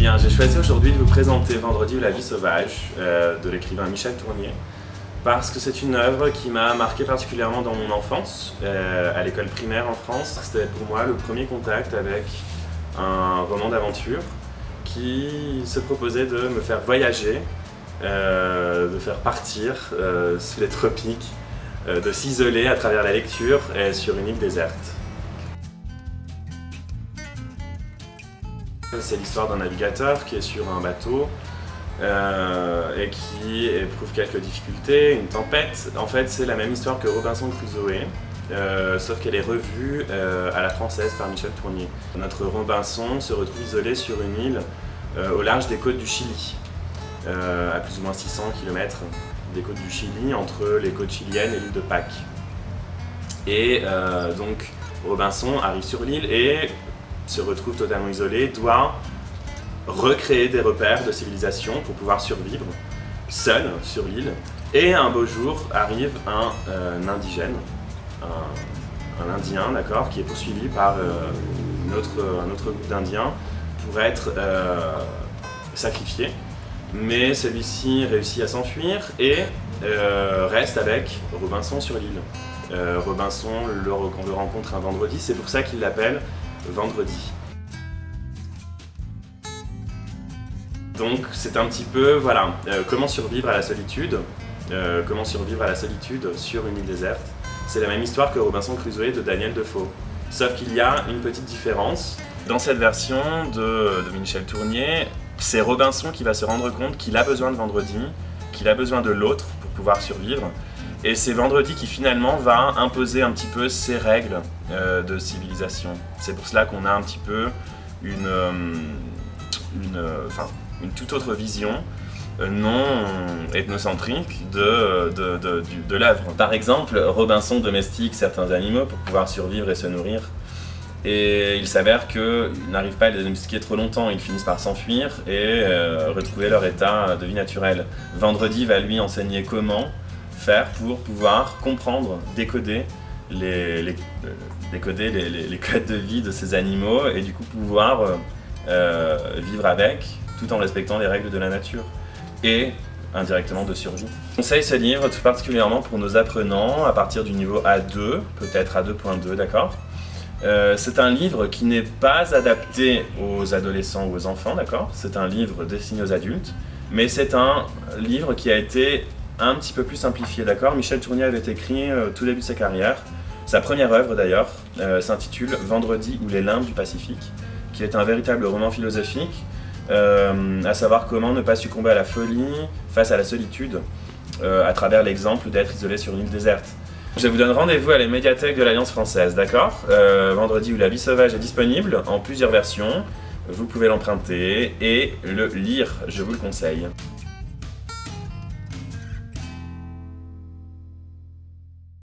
Bien, j'ai choisi aujourd'hui de vous présenter Vendredi ou la vie sauvage de l'écrivain Michel Tournier parce que c'est une œuvre qui m'a marqué particulièrement dans mon enfance, à l'école primaire en France. C'était pour moi le premier contact avec un roman d'aventure qui se proposait de me faire voyager, de faire partir sous les tropiques, de s'isoler à travers la lecture et sur une île déserte. C'est l'histoire d'un navigateur qui est sur un bateau et qui éprouve quelques difficultés, une tempête. En fait, c'est la même histoire que Robinson Crusoe, sauf qu'elle est revue à la française par Michel Tournier. Notre Robinson se retrouve isolé sur une île au large des côtes du Chili, à plus ou moins 600 km des côtes du Chili, entre les côtes chiliennes et l'île de Pâques. Et donc Robinson arrive sur l'île et se retrouve totalement isolé, doit recréer des repères de civilisation pour pouvoir survivre seul sur l'île. Et un beau jour arrive un indigène, un indien, d'accord, qui est poursuivi par un autre groupe d'indiens pour être sacrifié. Mais celui-ci réussit à s'enfuir et reste avec Robinson sur l'île. Robinson le rencontre un vendredi, c'est pour ça qu'il l'appelle Vendredi. Donc c'est un petit peu, voilà, comment survivre à la solitude, sur une île déserte. C'est la même histoire que Robinson Crusoe de Daniel Defoe. Sauf qu'il y a une petite différence. Dans cette version de Michel Tournier, c'est Robinson qui va se rendre compte qu'il a besoin de Vendredi, qu'il a besoin de l'autre pour pouvoir survivre. Et c'est Vendredi qui finalement va imposer un petit peu ses règles de civilisation. C'est pour cela qu'on a un petit peu une toute autre vision non ethnocentrique de l'œuvre. Par exemple, Robinson domestique certains animaux pour pouvoir survivre et se nourrir. Et il s'avère qu'ils n'arrivent pas à les domestiquer trop longtemps, ils finissent par s'enfuir et retrouver leur état de vie naturelle. Vendredi va lui enseigner comment faire pour pouvoir comprendre, décoder les codes de vie de ces animaux et du coup pouvoir vivre avec tout en respectant les règles de la nature et indirectement de survie. Je conseille ce livre tout particulièrement pour nos apprenants à partir du niveau A2, peut-être A2.2, d'accord ? C'est un livre qui n'est pas adapté aux adolescents ou aux enfants, d'accord ? C'est un livre destiné aux adultes, mais c'est un livre qui a été un petit peu plus simplifié, d'accord ? Michel Tournier avait écrit tout début de sa carrière. Sa première œuvre d'ailleurs s'intitule Vendredi ou les limbes du Pacifique, qui est un véritable roman philosophique, à savoir comment ne pas succomber à la folie face à la solitude, à travers l'exemple d'être isolé sur une île déserte. Je vous donne rendez-vous à la médiathèque de l'Alliance française, d'accord ? Vendredi ou la vie sauvage est disponible en plusieurs versions, vous pouvez l'emprunter et le lire, je vous le conseille.